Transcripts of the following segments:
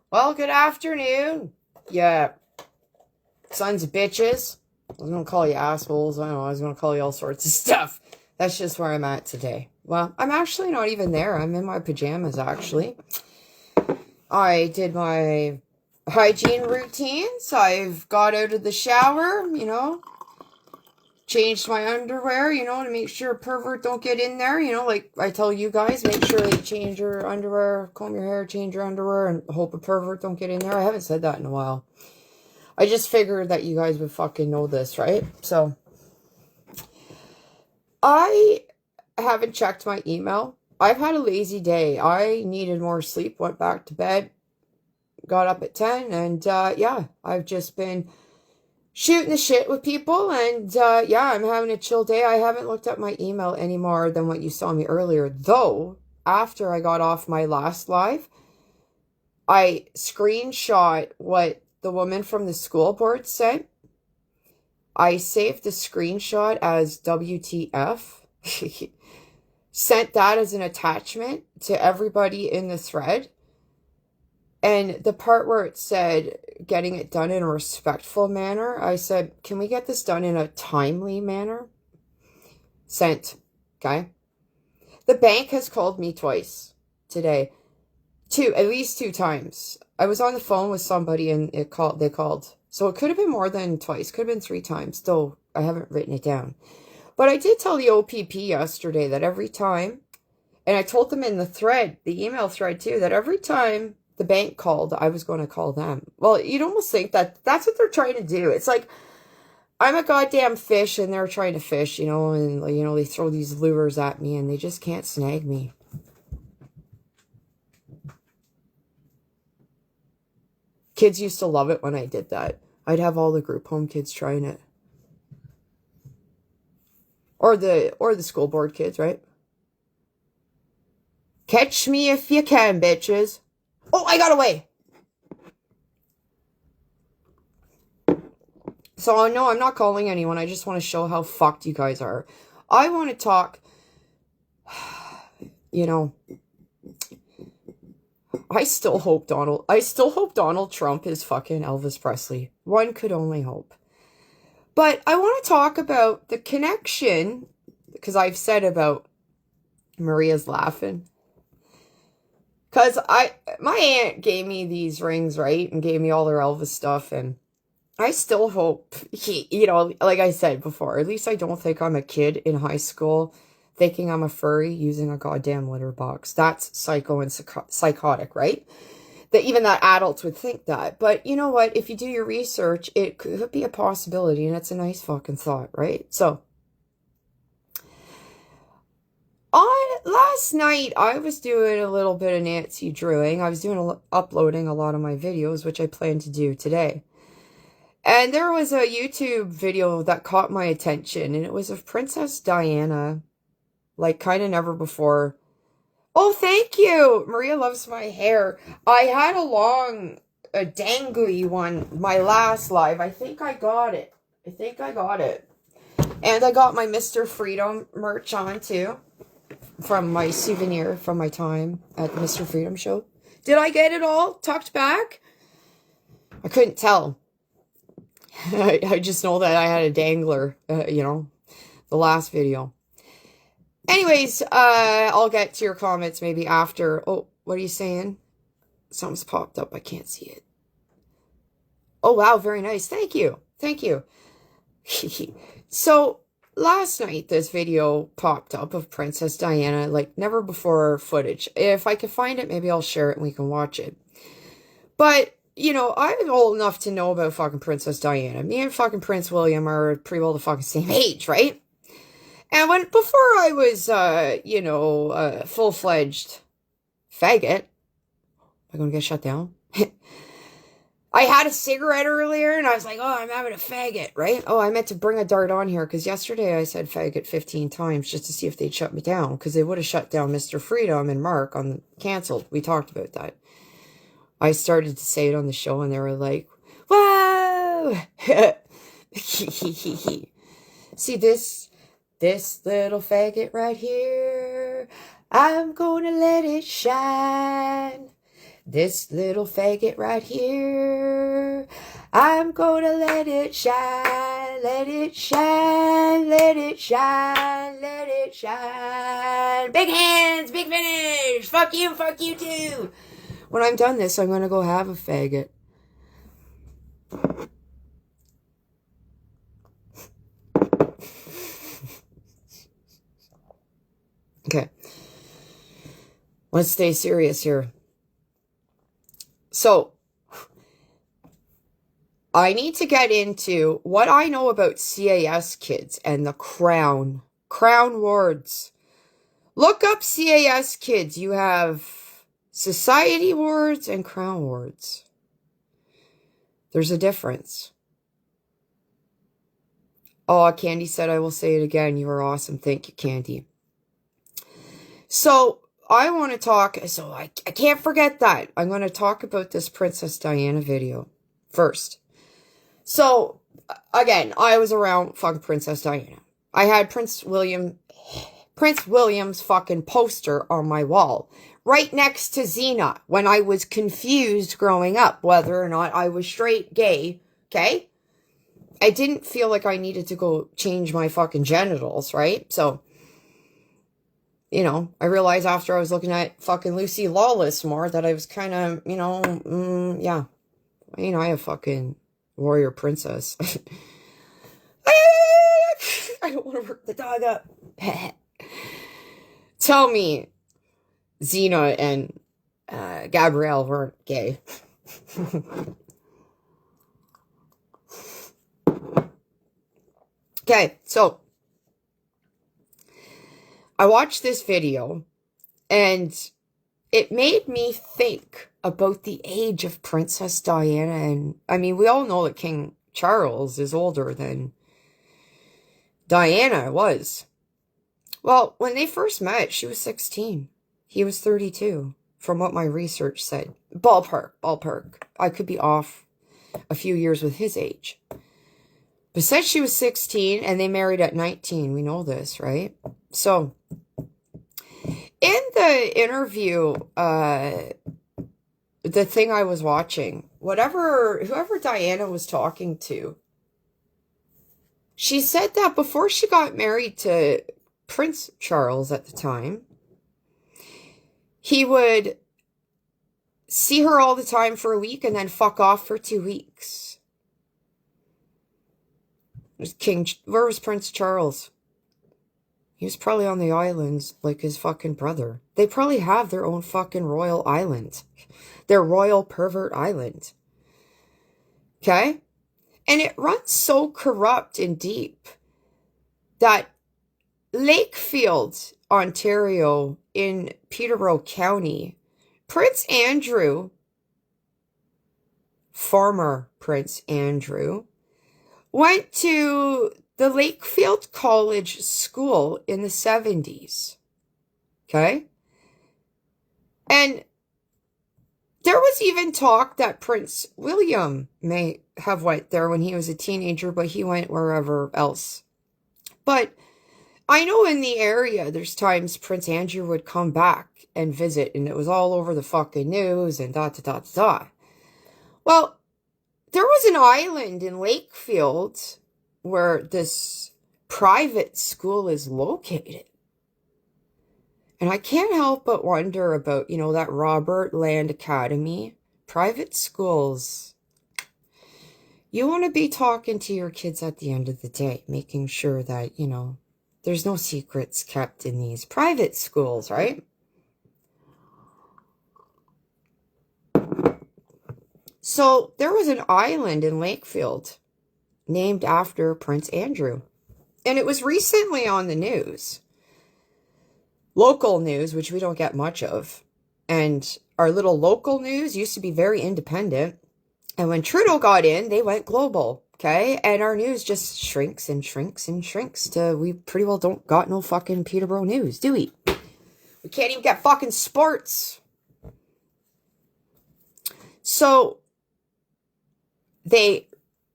Well, good afternoon. Yeah, sons of bitches. I was going to call you assholes. I don't know. I was going to call you all sorts of stuff. That's just where I'm at today. Well, I'm actually not even there. I'm in my pajamas, actually. I did my hygiene routines. I've got out of the shower, changed my underwear, to make sure pervert don't get in there, like I tell you guys, make sure you change your underwear, comb your hair, change your underwear, and hope a pervert don't get in there. I haven't said that in a while. I just figured that you guys would fucking know this, right? So, I haven't checked my email. I've had a lazy day. I needed more sleep, went back to bed, got up at 10, and yeah, I've just been shooting the shit with people, and yeah, I'm having a chill day. I haven't looked at my email any more than what you saw me earlier, though. After I got off my last live, I screenshot what the woman from the school board sent. I saved the screenshot as WTF. Sent that as an attachment to everybody in the thread. And the part where it said getting it done in a respectful manner, I said, can we get this done in a timely manner? Sent. Okay. The bank has called me twice today. At least two times. I was on the phone with somebody and they called. So it could have been more than twice. Could have been three times. Though I haven't written it down. But I did tell the OPP yesterday that every time, and I told them in the thread, the email thread too, that every time the bank called, I was going to call them. Well, you'd almost think that that's what they're trying to do. It's like, I'm a goddamn fish and they're trying to fish, and, they throw these lures at me and they just can't snag me. Kids used to love it when I did that. I'd have all the group home kids trying it. Or the school board kids, right? Catch me if you can, bitches. Oh, I got away. So, no, I'm not calling anyone. I just want to show how fucked you guys are. I want to talk, I still hope Donald Trump is fucking Elvis Presley. One could only hope. But I want to talk about the connection, because I've said about Maria's laughing. Because my aunt gave me these rings, right? And gave me all their Elvis stuff. And I still hope, like I said before, at least I don't think I'm a kid in high school thinking I'm a furry using a goddamn litter box. That's psycho and psychotic, right? That even that adults would think that. But you know what? If you do your research, it could be a possibility, and it's a nice fucking thought, right? So, last night, I was doing a little bit of Nancy Drewing. I was uploading a lot of my videos, which I plan to do today. And there was a YouTube video that caught my attention, and it was of Princess Diana, like kind of never before. Oh, thank you. Maria loves my hair. I had a dangly one, my last live. I think I got it. And I got my Mr. Freedom merch on, too. From my souvenir from my time at the Mr. Freedom show. Did I get it all tucked back? I couldn't tell. I just know that I had a dangler, the last video. Anyways, I'll get to your comments maybe after. Oh, what are you saying? Something's popped up. I can't see it. Oh, wow. Very nice. Thank you. So, last night, this video popped up of Princess Diana, like never before footage. If I can find it, maybe I'll share it and we can watch it. But, I'm old enough to know about fucking Princess Diana. Me and fucking Prince William are pretty well the fucking same age, right? And before I was, full-fledged faggot, am I going to get shut down? I had a cigarette earlier, and I was like, oh, I'm having a faggot, right? Oh, I meant to bring a dart on here, because yesterday I said faggot 15 times just to see if they'd shut me down, because they would have shut down Mr. Freedom and Mark on canceled. We talked about that. I started to say it on the show, and they were like, whoa! See, this little faggot right here, I'm gonna let it shine. This little faggot right here. I'm gonna let it shine, let it shine, let it shine, let it shine. Big hands, big finish. Fuck you too. When I'm done this, I'm gonna go have a faggot. Okay. Let's stay serious here. So, I need to get into what I know about CAS kids and the crown wards. Look up CAS kids. You have society wards and crown wards. There's a difference. Oh, Candy said, I will say it again. You are awesome. Thank you, Candy. So, I want to talk, so I can't forget that. I'm going to talk about this Princess Diana video first. So, again, I was around fucking Princess Diana. I had Prince William's fucking poster on my wall, right next to Xena, when I was confused growing up, whether or not I was straight, gay, okay? I didn't feel like I needed to go change my fucking genitals, right? So, you know, I realized after I was looking at fucking Lucy Lawless more that I was kind of, you know, yeah. You know, I have fucking warrior princess. I don't want to work the dog up. Tell me Xena and Gabrielle weren't gay. Okay, so I watched this video and it made me think about the age of Princess Diana. And I mean, we all know that King Charles is older than Diana was. Well, when they first met, she was 16. He was 32, from what my research said. Ballpark. I could be off a few years with his age. But said she was 16 and they married at 19. We know this, right? So, in the interview, the thing I was watching, whoever Diana was talking to, she said that before she got married to Prince Charles at the time, he would see her all the time for a week and then fuck off for 2 weeks. Where was Prince Charles? He was probably on the islands like his fucking brother. They probably have their own fucking royal island. Their royal pervert island. Okay? And it runs so corrupt and deep that Lakefield, Ontario, in Peterborough County, Prince Andrew, former Prince Andrew, went to the Lakefield College School in the 70s. Okay? And there was even talk that Prince William may have went there when he was a teenager, but he went wherever else. But I know in the area, there's times Prince Andrew would come back and visit, and it was all over the fucking news and da-da-da-da-da. Well, there was an island in Lakefield where this private school is located. And I can't help but wonder about, you know, that Robert Land Academy. Private schools. You want to be talking to your kids at the end of the day, making sure that, you know, there's no secrets kept in these private schools, right? So there was an island in Lakefield named after Prince Andrew. And it was recently on the news. Local news, which we don't get much of. And our little local news used to be very independent. And when Trudeau got in, they went global. Okay? And our news just shrinks and shrinks and shrinks to we pretty well don't got no fucking Peterborough news, do we? We can't even get fucking sports. So they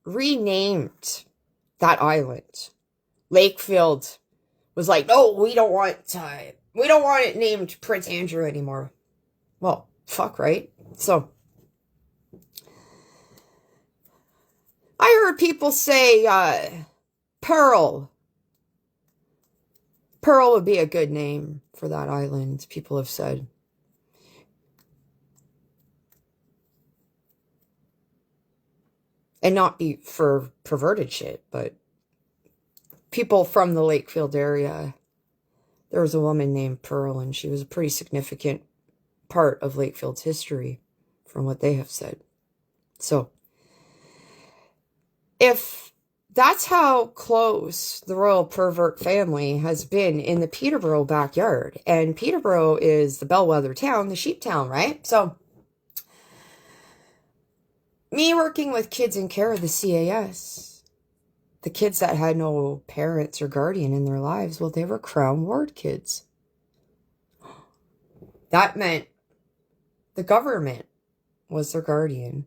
renamed that island. Lakefield was like, no, we don't want We don't want it named Prince Andrew anymore. Well, fuck, right? So, I heard people say, Pearl. Pearl would be a good name for that island, people have said. And not be for perverted shit, but people from the Lakefield area. There was a woman named Pearl, and she was a pretty significant part of Lakefield's history, from what they have said. So, if that's how close the royal pervert family has been in the Peterborough backyard, and Peterborough is the bellwether town, the sheep town, right? So, me working with kids in care of the CAS, the kids that had no parents or guardian in their lives, well, they were Crown Ward kids. That meant the government was their guardian.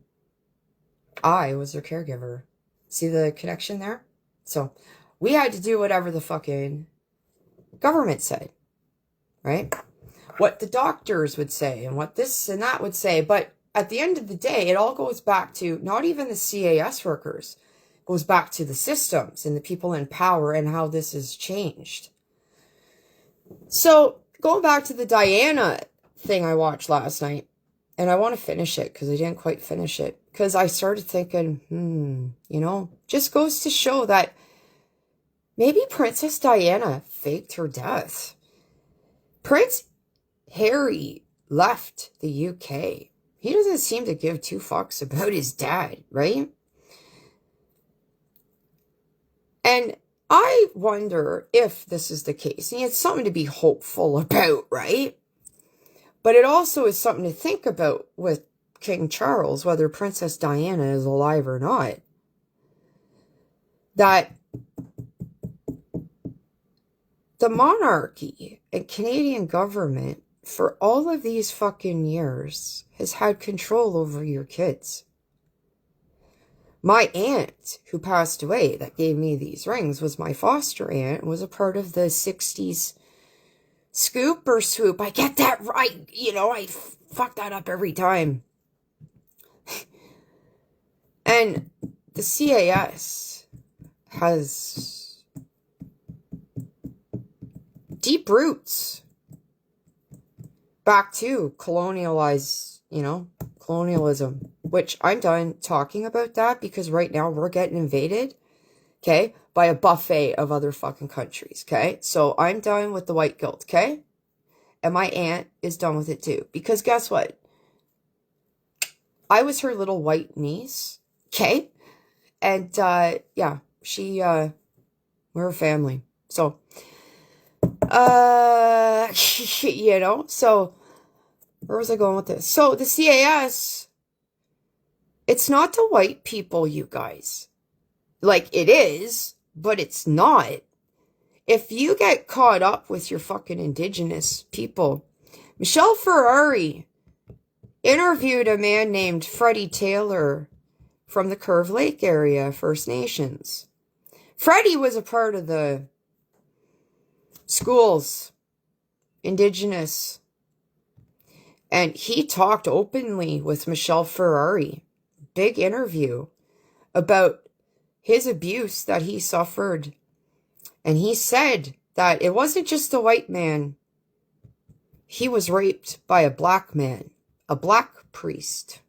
I was their caregiver. See the connection there? So, we had to do whatever the fucking government said, right? What the doctors would say and what this and that would say. But at the end of the day, it all goes back to not even the CAS workers. It goes back to the systems and the people in power and how this has changed. So, going back to the Diana thing I watched last night, and I want to finish it because I didn't quite finish it. Because I started thinking, you know, just goes to show that maybe Princess Diana faked her death. Prince Harry left the UK. He doesn't seem to give two fucks about his dad, right? And I wonder if this is the case. And it's something to be hopeful about, right? But it also is something to think about with King Charles, whether Princess Diana is alive or not. That the monarchy and Canadian government for all of these fucking years has had control over your kids. My aunt, who passed away, that gave me these rings, was my foster aunt, was a part of the 60s scoop or swoop. I get that right. You know, I fuck that up every time. And the CAS has deep roots back to colonialism, which I'm done talking about that because right now we're getting invaded, okay, by a buffet of other fucking countries, okay? So I'm done with the white guilt, okay? And my aunt is done with it too. Because guess what? I was her little white niece, okay? And, yeah, we're a family. So, you know, so, where was I going with this? So, the CAS, it's not the white people, you guys. Like, it is, but it's not. If you get caught up with your fucking indigenous people, Michelle Ferrari interviewed a man named Freddie Taylor from the Curve Lake area, First Nations. Freddie was a part of the schools, indigenous, and he talked openly with Michelle Ferrari, big interview, about his abuse that he suffered. And he said that it wasn't just a white man. He was raped by a black man, a black priest.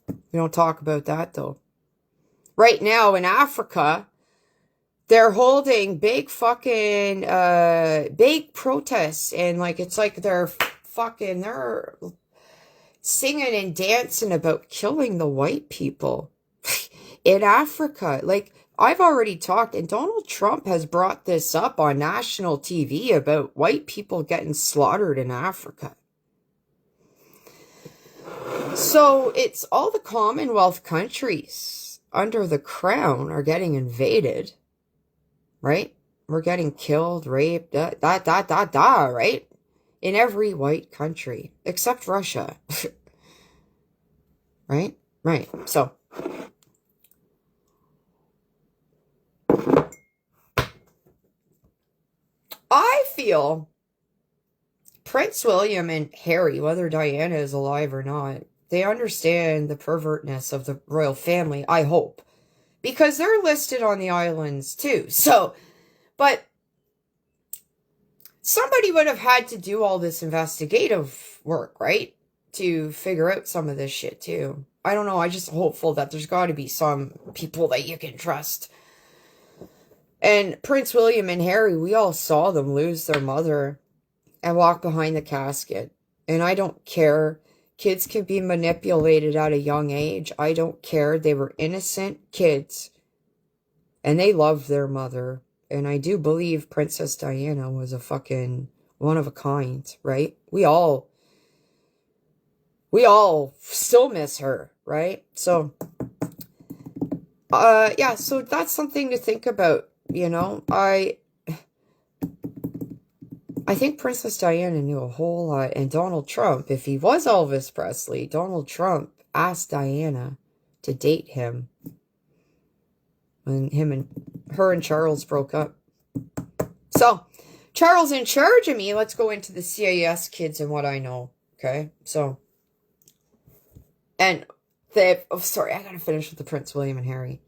We don't talk about that, though. Right now in Africa, they're holding big fucking, big protests. And, like, it's like they're singing and dancing about killing the white people in Africa. Like, I've already talked, and Donald Trump has brought this up on national TV about white people getting slaughtered in Africa. So it's all the Commonwealth countries under the crown are getting invaded, right? We're getting killed, raped, right? In every white country, except Russia. Right? Right. So, feel Prince William and Harry, whether Diana is alive or not, they understand the pervertness of the royal family, I hope. Because they're listed on the islands too. So, but somebody would have had to do all this investigative work, right? To figure out some of this shit too. I don't know, I'm just hopeful that there's got to be some people that you can trust. And Prince William and Harry, we all saw them lose their mother and walk behind the casket. And I don't care. Kids can be manipulated at a young age. I don't care. They were innocent kids. And they loved their mother. And I do believe Princess Diana was a fucking one of a kind, right? We all still miss her, right? So, yeah, so that's something to think about, you know? I think Princess Diana knew a whole lot, and Donald Trump, if he was Elvis Presley, Donald Trump asked Diana to date him when her and Charles broke up. So, Charles in charge of me. Let's go into the CIS kids and what I know, okay? So, and oh, sorry, I gotta finish with the Prince William and Harry.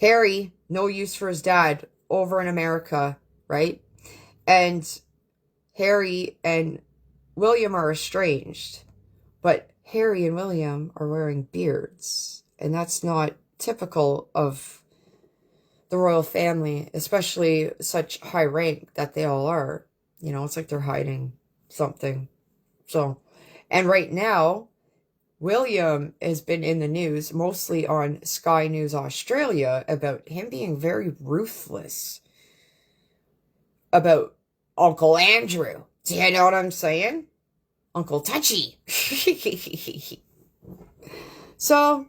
Harry, no use for his dad, over in America, right? And Harry and William are estranged, but Harry and William are wearing beards, and that's not typical of the royal family, especially such high rank that they all are. You know, it's like they're hiding something. So, and right now, William has been in the news, mostly on Sky News Australia, about him being very ruthless about Uncle Andrew. Do you know what I'm saying? Uncle Touchy. So,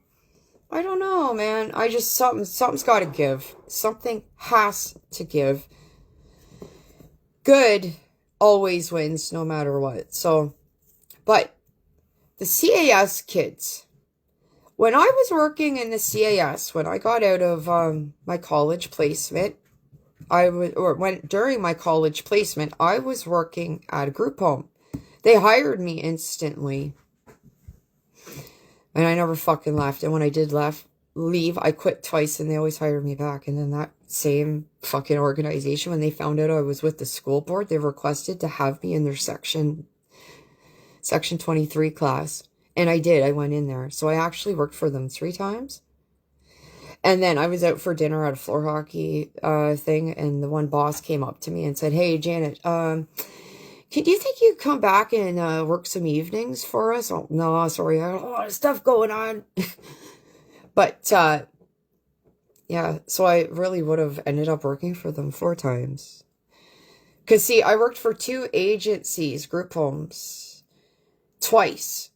I don't know, man. I just, something's got to give. Something has to give. Good always wins, no matter what. So, but the CAS kids, when I was working in the CAS, when I got out of my college placement, during my college placement, I was working at a group home. They hired me instantly. And I never fucking left. And when I did leave, I quit twice and they always hired me back. And then that same fucking organization, when they found out I was with the school board, they requested to have me in their section 23 class. And I did. I went in there. So I actually worked for them 3 times. And then I was out for dinner at a floor hockey thing, and the one boss came up to me and said, "Hey, Janet, do you think you could come back and work some evenings for us?" "Oh, no, sorry, I got a lot of stuff going on." But, yeah, so I really would have ended up working for them 4 times. Because, see, I worked for 2 agencies, group homes, twice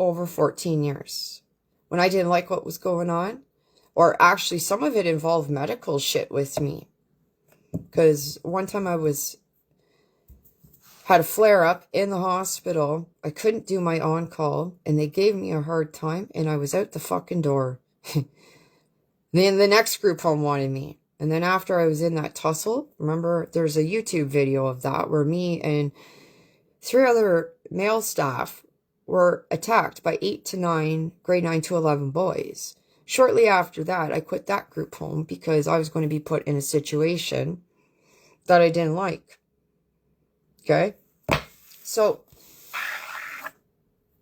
over 14 years. When I didn't like what was going on. Or actually, some of it involved medical shit with me. Because one time I had a flare-up in the hospital. I couldn't do my on-call. And they gave me a hard time. And I was out the fucking door. Then the next group home wanted me. And then after I was in that tussle, remember, there's a YouTube video of that. Where me and 3 other male staff were attacked by 8 to 9, grade 9 to 11 boys. Shortly after that, I quit that group home because I was going to be put in a situation that I didn't like. Okay? So,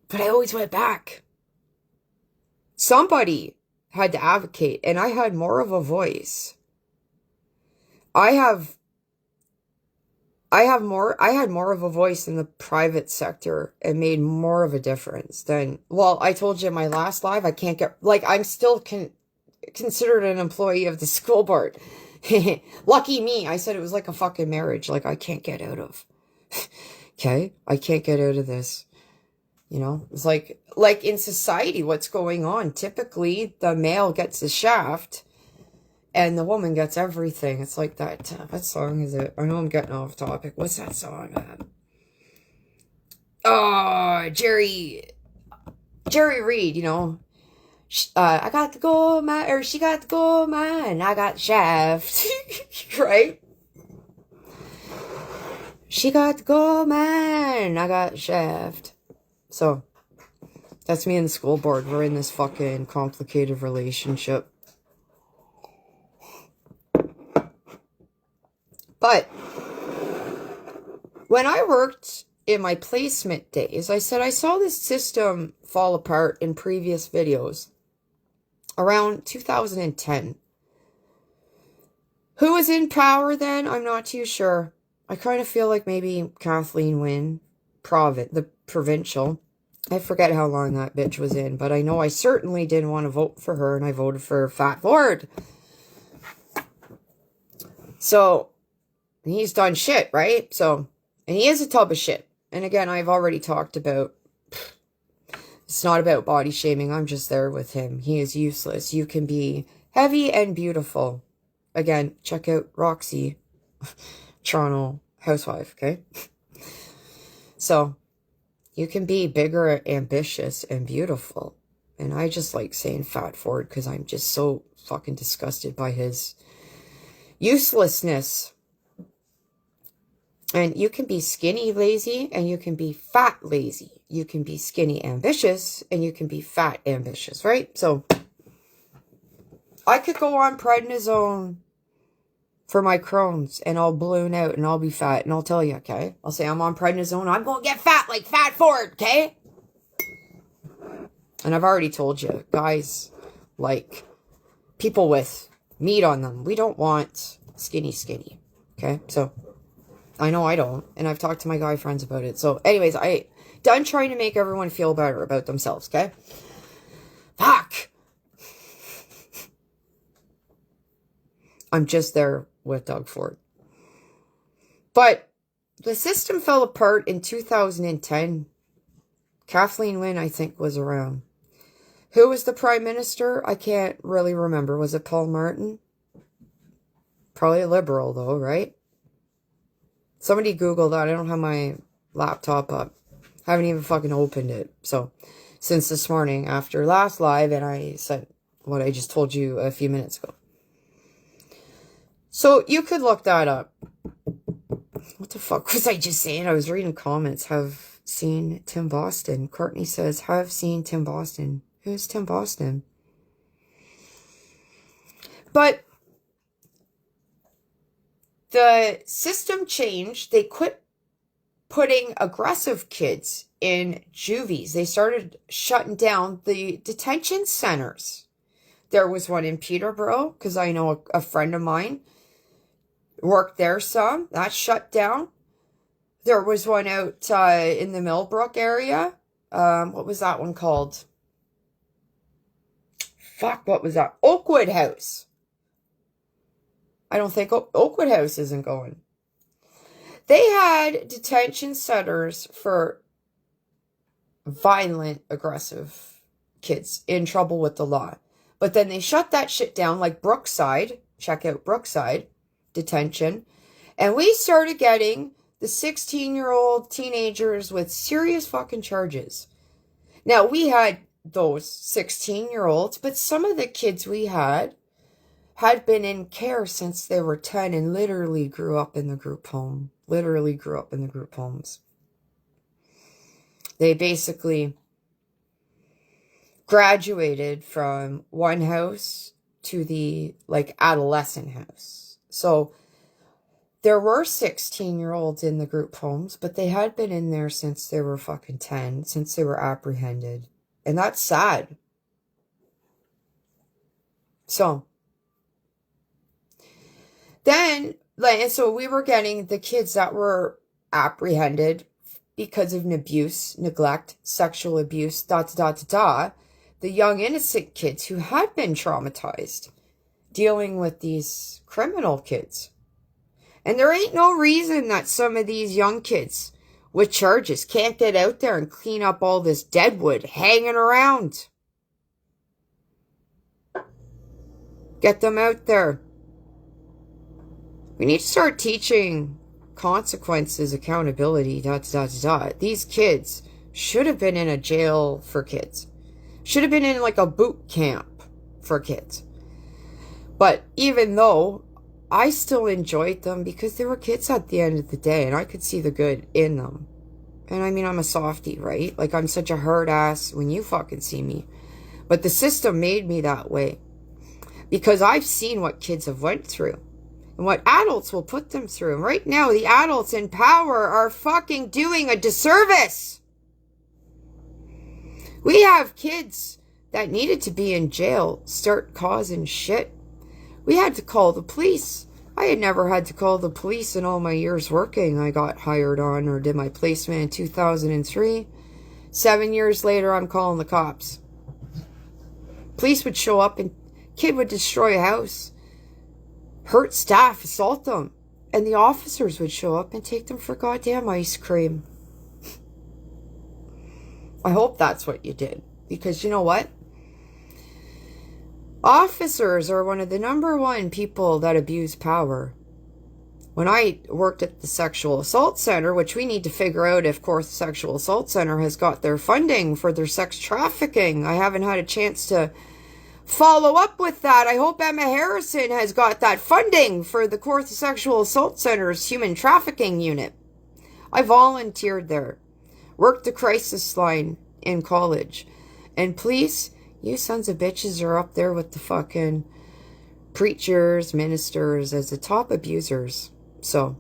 but I always went back. Somebody had to advocate, and I had more of a voice. I had more of a voice in the private sector and made more of a difference than, well, I told you in my last live, I can't get, like, I'm still considered an employee of the school board. Lucky me. I said it was like a fucking marriage, like I can't get out of. Okay? I can't get out of this. You know? It's like in society, what's going on? Typically, the male gets the shaft. And the woman gets everything. It's like that. What song is it? I know I'm getting off topic. What's that song? Oh, Jerry Reed, you know. I got the gold mine, or she got the gold mine, I got the shaft. Right? She got go, man. I got shaft. So, that's me and the school board. We're in this fucking complicated relationship. But, when I worked in my placement days, I said I saw this system fall apart in previous videos. Around 2010. Who was in power then? I'm not too sure. I kind of feel like maybe Kathleen Wynne, the provincial. I forget how long that bitch was in, but I know I certainly didn't want to vote for her, and I voted for Fat Ford. So, he's done shit, right? So, and he is a tub of shit. And again, I've already talked about, it's not about body shaming. I'm just there with him. He is useless. You can be heavy and beautiful. Again, check out Roxy, Toronto housewife, okay? So, you can be bigger, ambitious, and beautiful. And I just like saying Fat Ford because I'm just so fucking disgusted by his uselessness. And you can be skinny lazy, and you can be fat lazy. You can be skinny ambitious, and you can be fat ambitious, right? So, I could go on prednisone for my Crohn's, and I'll balloon out, and I'll be fat, and I'll tell you, okay? I'll say I'm on prednisone, I'm going to get fat like Fat Ford, okay? And I've already told you, guys, like, people with meat on them, we don't want skinny, okay? So, I know I don't, and I've talked to my guy friends about it. So, anyways, I done trying to make everyone feel better about themselves, okay? Fuck! I'm just there with Doug Ford. But the system fell apart in 2010. Kathleen Wynne, I think, was around. Who was the prime minister? I can't really remember. Was it Paul Martin? Probably a liberal, though, right? Somebody Google that. I don't have my laptop up. Haven't even fucking opened it. So, since this morning after last live, and I said what I just told you a few minutes ago. So, you could look that up. What the fuck was I just saying? I was reading comments. Have seen Tim Boston. Courtney says, have seen Tim Boston. Who's Tim Boston? But the system changed. They quit putting aggressive kids in juvies. They started shutting down the detention centers. There was one in Peterborough, because I know a friend of mine worked there some. That shut down. There was one out in the Millbrook area. What was that one called? Fuck, what was that? Oakwood House. I don't think Oakwood House isn't going. They had detention centers for violent, aggressive kids in trouble with the law. But then they shut that shit down, like Brookside. Check out Brookside detention. And we started getting the 16-year-old teenagers with serious fucking charges. Now, we had those 16-year-olds, but some of the kids we had been in care since they were 10 and literally grew up in the group home. Literally grew up in the group homes. They basically graduated from one house to the, like, adolescent house. So, there were 16-year-olds in the group homes, but they had been in there since they were fucking 10, since they were apprehended. And that's sad. So, then, and so we were getting the kids that were apprehended because of abuse, neglect, sexual abuse, the young innocent kids who had been traumatized, dealing with these criminal kids. And there ain't no reason that some of these young kids with charges can't get out there and clean up all this deadwood hanging around. Get them out there. We need to start teaching consequences, accountability, These kids should have been in a jail for kids. Should have been in like a boot camp for kids. But even though I still enjoyed them because they were kids at the end of the day, and I could see the good in them. And I mean, I'm a softie, right? Like, I'm such a hard ass when you fucking see me. But the system made me that way. Because I've seen what kids have went through. And what adults will put them through. And right now, the adults in power are fucking doing a disservice. We have kids that needed to be in jail start causing shit. We had to call the police. I had never had to call the police in all my years working. I got hired on or did my placement in 2003. 7 years later, I'm calling the cops. Police would show up and kid would destroy a house, hurt staff, assault them. And the officers would show up and take them for goddamn ice cream. I hope that's what you did. Because you know what? Officers are one of the #1 people that abuse power. When I worked at the sexual assault center, which we need to figure out if Kawartha Sexual Assault Center has got their funding for their sex trafficking. I haven't had a chance to follow up with that. I hope Emma Harrison has got that funding for the Kawartha Sexual Assault Center's human trafficking unit. I volunteered there, worked the crisis line in college, and police, you sons of bitches are up there with the fucking preachers, ministers as the top abusers. So,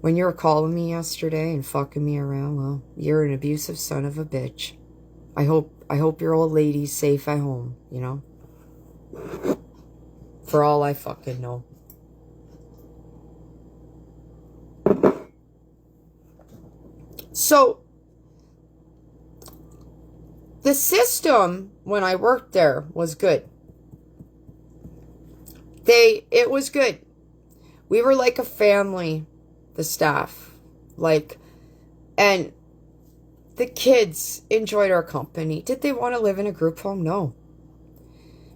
when you were calling me yesterday and fucking me around, well, you're an abusive son of a bitch. I hope your old lady's safe at home, you know? For all I fucking know. So, the system, when I worked there, was good. It was good. We were like a family, the staff. And the kids enjoyed our company. Did they want to live in a group home? No.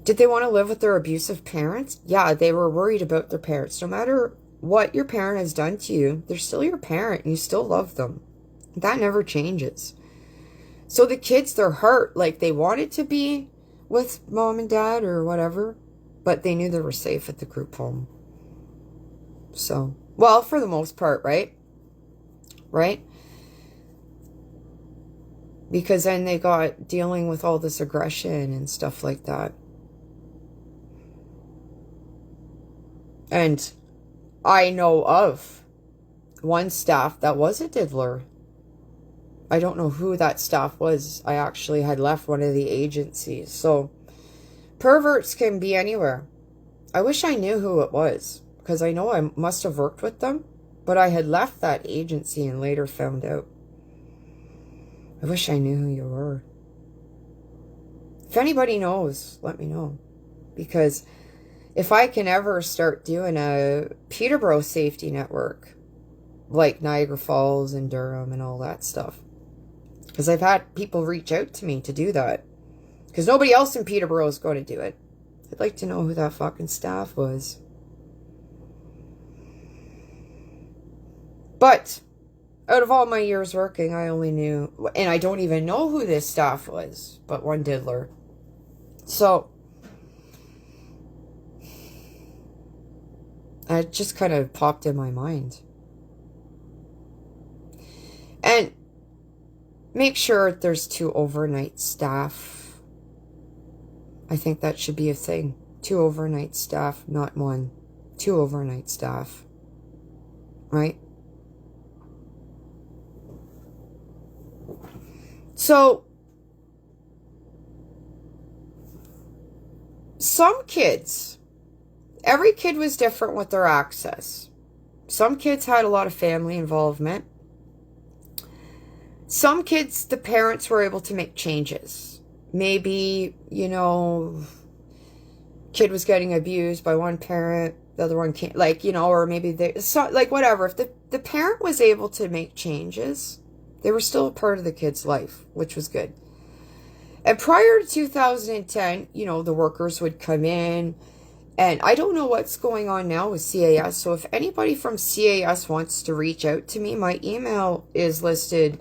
Did they want to live with their abusive parents? Yeah, they were worried about their parents. No matter what your parent has done to you, they're still your parent and you still love them. That never changes. So the kids, they're hurt. Like, they wanted to be with mom and dad or whatever, but they knew they were safe at the group home. So, well, for the most part, right? Right? Because then they got dealing with all this aggression and stuff like that. And I know of one staff that was a diddler. I don't know who that staff was. I actually had left one of the agencies. So, perverts can be anywhere. I wish I knew who it was, because I know I must have worked with them, but I had left that agency and later found out. I wish I knew who you were. If anybody knows, let me know. Because if I can ever start doing a Peterborough safety network, like Niagara Falls and Durham and all that stuff, because I've had people reach out to me to do that. Because nobody else in Peterborough is going to do it. I'd like to know who that fucking staff was. But out of all my years working, I only knew, and I don't even know who this staff was, but one diddler. So, it just kind of popped in my mind. And make sure there's 2 overnight staff. I think that should be a thing. 2 overnight staff, not 1. 2 overnight staff. Right? So, some kids, every kid was different with their access. Some kids had a lot of family involvement. Some kids, the parents were able to make changes. Maybe, you know, kid was getting abused by one parent, the other one can't, like, you know, or maybe they, so, like, whatever. If the parent was able to make changes, they were still a part of the kid's life, which was good. And prior to 2010, you know, the workers would come in, and I don't know what's going on now with CAS, so if anybody from CAS wants to reach out to me, my email is listed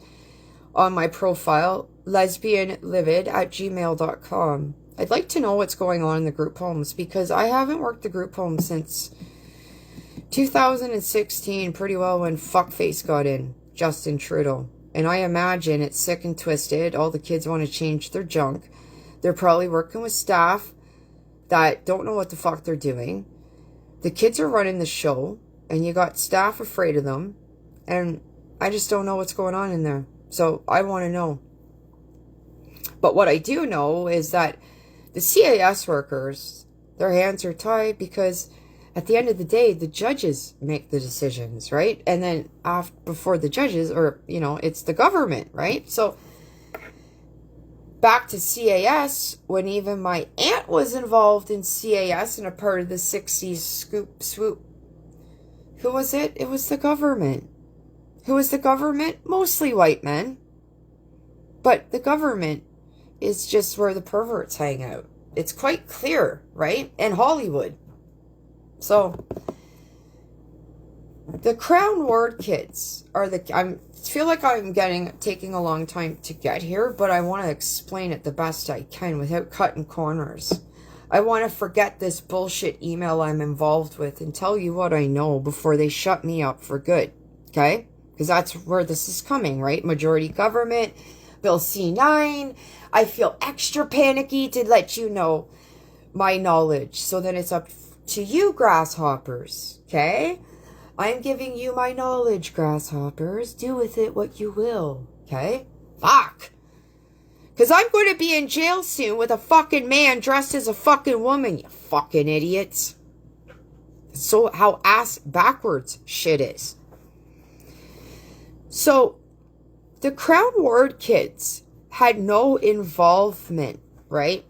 on my profile, lesbianlivid@gmail.com. I'd like to know what's going on in the group homes, because I haven't worked the group home since 2016, pretty well, when fuckface got in, Justin Trudeau. And I imagine it's sick and twisted. All the kids want to change their junk. They're probably working with staff that don't know what the fuck they're doing. The kids are running the show, and you got staff afraid of them. And I just don't know what's going on in there. So I want to know. But what I do know is that the CAS workers, their hands are tied, because at the end of the day, the judges make the decisions, right? And then before the judges, or, you know, it's the government, right? So back to CAS, when even my aunt was involved in CAS and a part of the 60s swoop. Who was it? It was the government. Who was the government? Mostly white men. But the government is just where the perverts hang out. It's quite clear, right? And Hollywood. So the Crown Ward kids are I feel like I'm taking a long time to get here, but I want to explain it the best I can without cutting corners. I want to forget this bullshit email I'm involved with and tell you what I know before they shut me up for good. Okay? Because that's where this is coming, right? Majority government, Bill C9. I feel extra panicky to let you know my knowledge. So then it's up to you, grasshoppers. Okay? I'm giving you my knowledge, grasshoppers. Do with it what you will. Okay? Fuck. Because I'm going to be in jail soon with a fucking man dressed as a fucking woman, you fucking idiots. So how ass backwards shit is. So, the Crown Ward kids had no involvement, right?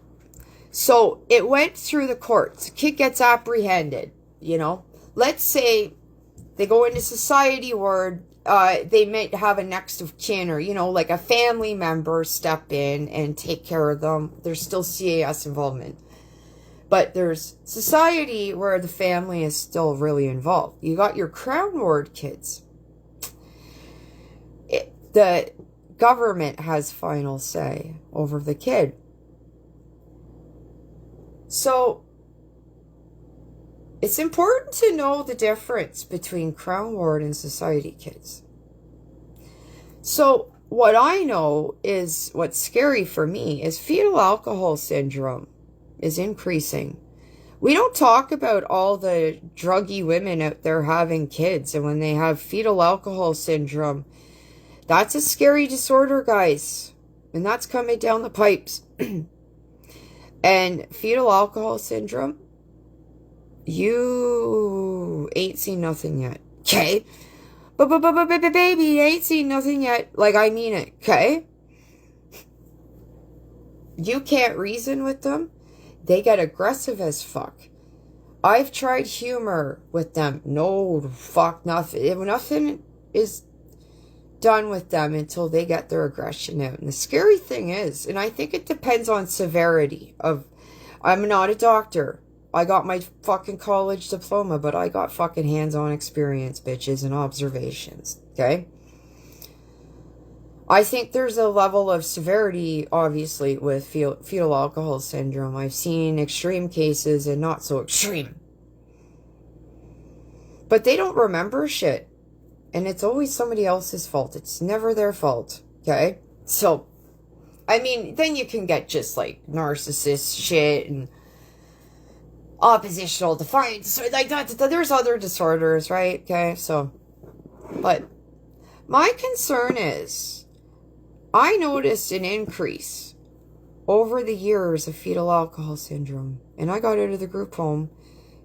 So, it went through the courts. Kid gets apprehended, you know. Let's say they go into society ward, they might have a next of kin, or, you know, like a family member step in and take care of them. There's still CAS involvement. But there's society where the family is still really involved. You got your Crown Ward kids. The government has final say over the kid. So, it's important to know the difference between Crown Ward and society kids. So, what I know is, what's scary for me is fetal alcohol syndrome is increasing. We don't talk about all the druggy women out there having kids, and when they have fetal alcohol syndrome, that's a scary disorder, guys. And that's coming down the pipes. And fetal alcohol syndrome, you ain't seen nothing yet. Okay? But baby, ain't seen nothing yet. Like, I mean it. Okay? You can't reason with them. They get aggressive as fuck. I've tried humor with them. No, fuck, nothing. Nothing is done with them until they get their aggression out. And the scary thing is, and I think it depends on severity of, I'm not a doctor. I got my fucking college diploma, but I got fucking hands-on experience, bitches, and observations. Okay? I think there's a level of severity, obviously, with fetal alcohol syndrome. I've seen extreme cases and not so extreme. But they don't remember shit. And it's always somebody else's fault. It's never their fault. Okay? So, I mean, then you can get just like narcissist shit and oppositional defiance. Like that. There's other disorders, right? Okay? So, but my concern is, I noticed an increase over the years of fetal alcohol syndrome. And I got out of the group home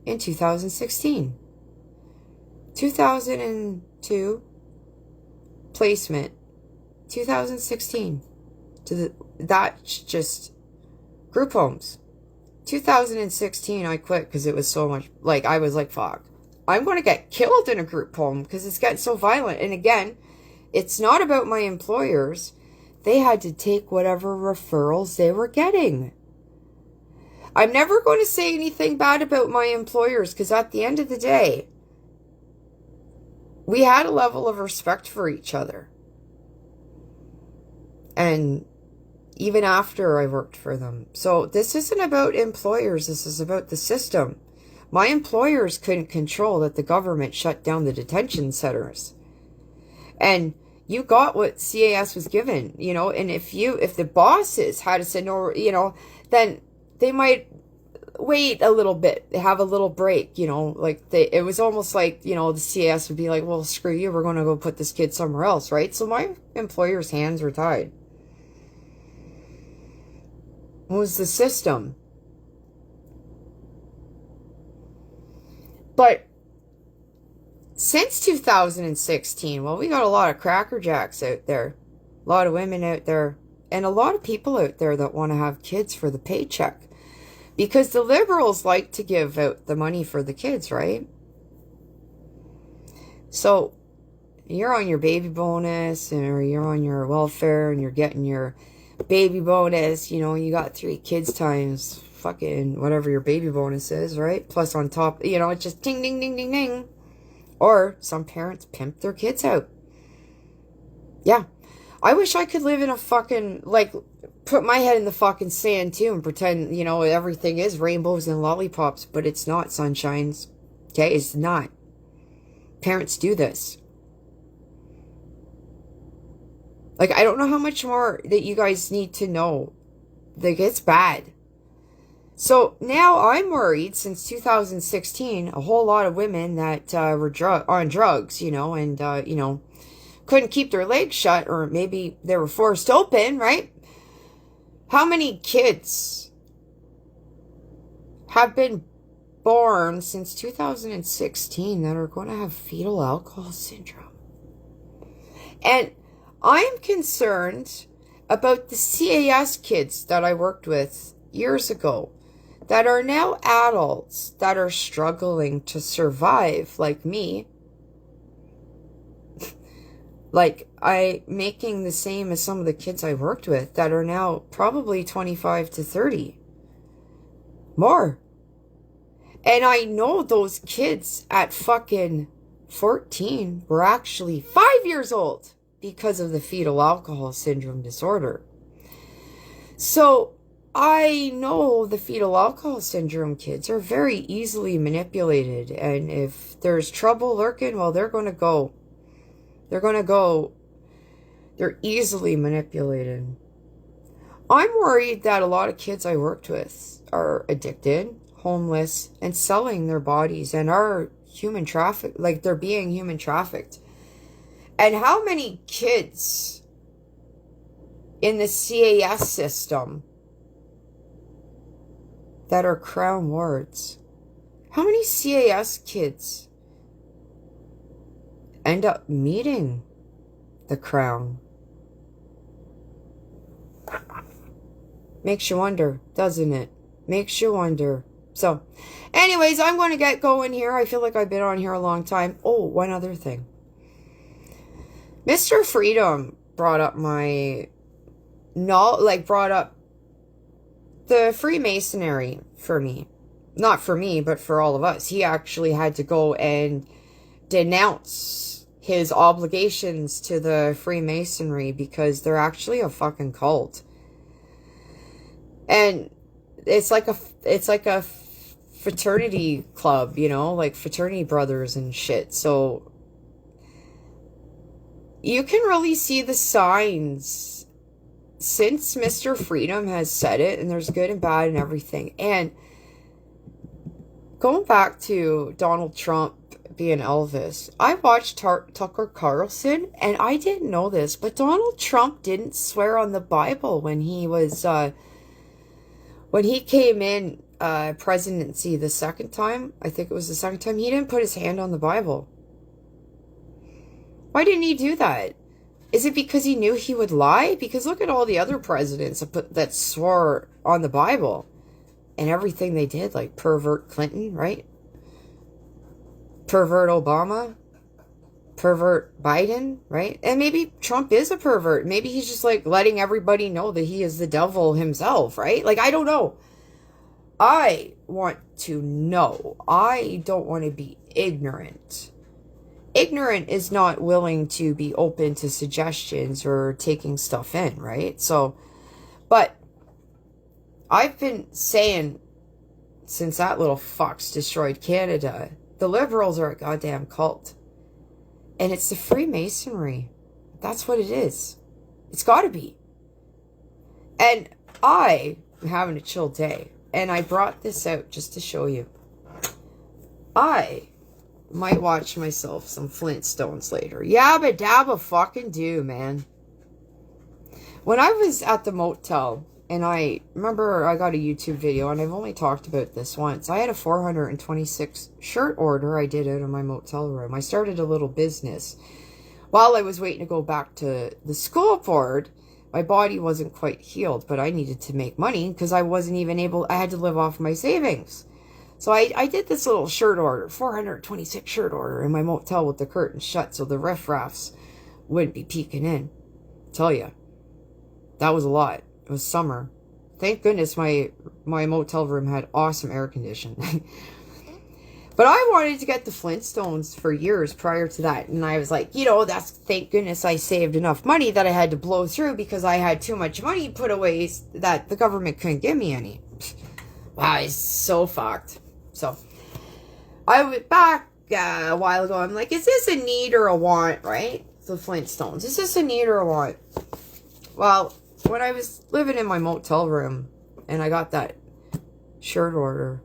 in 2016. 2002 placement, 2016 to that's just group homes. 2016 I quit because it was so much, like, I was like, fuck, I'm going to get killed in a group home because it's getting so violent. And again, it's not about my employers. They had to take whatever referrals they were getting. I'm never going to say anything bad about my employers, because at the end of the day, we had a level of respect for each other. And even after I worked for them. So this isn't about employers. This is about the system. My employers couldn't control that the government shut down the detention centers. And you got what CAS was given, you know, and if the bosses had to say no, you know, then they might wait a little bit, have a little break, you know, like it was almost like, you know, the CAS would be like, well, screw you, we're going to go put this kid somewhere else, right? So my employer's hands were tied. It was the system. But since 2016, well, we got a lot of crackerjacks out there, a lot of women out there, and a lot of people out there that want to have kids for the paycheck. Because the liberals like to give out the money for the kids, right? So you're on your baby bonus, or you're on your welfare, and you're getting your baby bonus. You know, you got 3 kids times fucking whatever your baby bonus is, right? Plus on top, you know, it's just ding, ding, ding, ding, ding. Or some parents pimp their kids out. Yeah. I wish I could live in a fucking, like, put my head in the fucking sand too and pretend, you know, everything is rainbows and lollipops, but it's not, sunshines. Okay, it's not. Parents do this. Like, I don't know how much more that you guys need to know. Like, it's bad. So now I'm worried, since 2016, a whole lot of women that were on drugs, you know, and, you know, couldn't keep their legs shut, or maybe they were forced open, right? How many kids have been born since 2016 that are going to have fetal alcohol syndrome? And I'm concerned about the CAS kids that I worked with years ago that are now adults that are struggling to survive, like me. Like, I making the same as some of the kids I worked with that are now probably 25 to 30. More. And I know those kids at fucking 14 were actually 5 years old because of the fetal alcohol syndrome disorder. So I know the fetal alcohol syndrome kids are very easily manipulated. And if there's trouble lurking, well, they're going to go. They're going to go. They're easily manipulated. I'm worried that a lot of kids I worked with are addicted, homeless, and selling their bodies, and are human trafficked, like they're being human trafficked. And how many kids in the CAS system that are crown wards? How many CAS kids end up meeting the crown? Makes you wonder, doesn't it? Makes you wonder. So, anyways, I'm going to get going here. I feel like I've been on here a long time. Oh, one other thing. Mr. Freedom brought up brought up the Freemasonry for me. Not for me, but for all of us. He actually had to go and denounce his obligations to the Freemasonry because they're actually a fucking cult. And it's like a fraternity club, you know, like fraternity brothers and shit. So you can really see the signs since Mr. Freedom has said it, and there's good and bad and everything. And going back to Donald Trump being Elvis, I watched Tucker Carlson, and I didn't know this, but Donald Trump didn't swear on the Bible when he was when he came in presidency the second time. I think it was the second time. He didn't put his hand on the Bible. Why didn't he do that? Is it because he knew he would lie? Because look at all the other presidents that swore on the Bible and everything they did, like pervert Clinton, right? Pervert Obama, pervert Biden, right? And maybe Trump is a pervert. Maybe he's just like letting everybody know that he is the devil himself, right? Like, I don't know. I want to know. I don't want to be ignorant. Ignorant is not willing to be open to suggestions or taking stuff in, right? So But I've been saying since that little fucks destroyed Canada, the Liberals are a goddamn cult. And it's the Freemasonry. That's what it is. It's got to be. And I am having a chill day. And I brought this out just to show you. I might watch myself some Flintstones later. Yabba dabba fucking do, man. When I was at the motel, and I remember I got a YouTube video, and I've only talked about this once. I had a 426 shirt order I did out of my motel room. I started a little business. While I was waiting to go back to the school board, my body wasn't quite healed, but I needed to make money because I wasn't even able, I had to live off my savings. So I did this little shirt order, 426 shirt order in my motel with the curtains shut so the riffraffs wouldn't be peeking in. Tell ya, that was a lot. It was summer. Thank goodness my motel room had awesome air conditioning. But I wanted to get the Flintstones for years prior to that. And I was like, you know, that's, thank goodness I saved enough money that I had to blow through because I had too much money put away that the government couldn't give me any. Wow, it's so fucked. So I went back a while ago. I'm like, is this a need or a want, right? The Flintstones. Is this a need or a want? Well, when I was living in my motel room and I got that shirt order,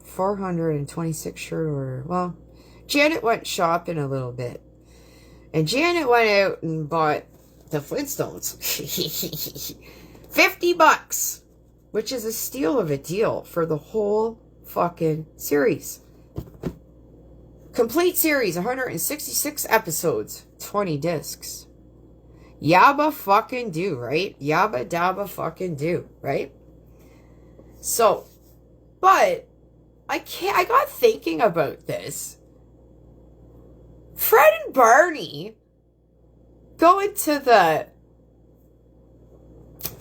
426 shirt order. Well, Janet went shopping a little bit. And Janet went out and bought the Flintstones. $50, which is a steal of a deal for the whole fucking series. Complete series, 166 episodes, 20 discs. Yabba fucking do, right? Yabba dabba fucking do, right? So, but I got thinking about this. Fred and Barney going to the,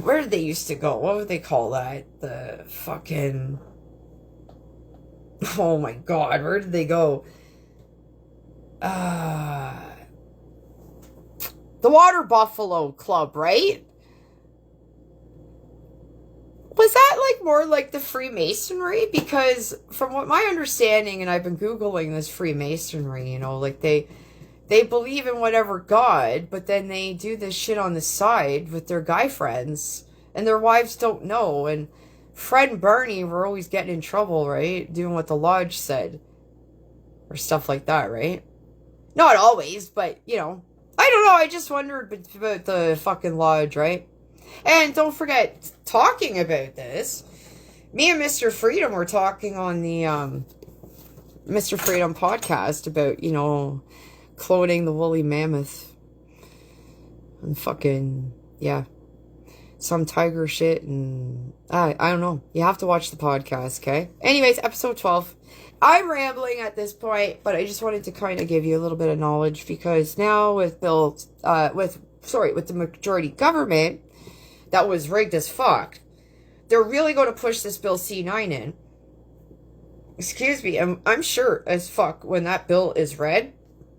where did they used to go? What would they call that? The fucking, oh my god, where did they go? The Water Buffalo Club, right? Was that like more like the Freemasonry? Because from what my understanding, and I've been Googling this Freemasonry, you know, like they believe in whatever God, but then they do this shit on the side with their guy friends, and their wives don't know, and Fred and Barney were always getting in trouble, right? Doing what the lodge said. Or stuff like that, right? Not always, but, you know. I don't know, I just wondered about the fucking lodge, right? And don't forget, talking about this, me and Mr. Freedom were talking on the Mr. Freedom podcast about, you know, cloning the woolly mammoth. And fucking, yeah. Some tiger shit, and I don't know. You have to watch the podcast, okay? Anyways, episode 12. I'm rambling at this point, but I just wanted to kind of give you a little bit of knowledge, because now with the majority government that was rigged as fuck, they're really going to push this Bill C9 in. Excuse me, I'm sure as fuck when that bill is read,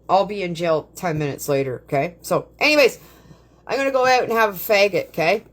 I'll be in jail 10 minutes later, okay? So, anyways, I'm going to go out and have a faggot, okay?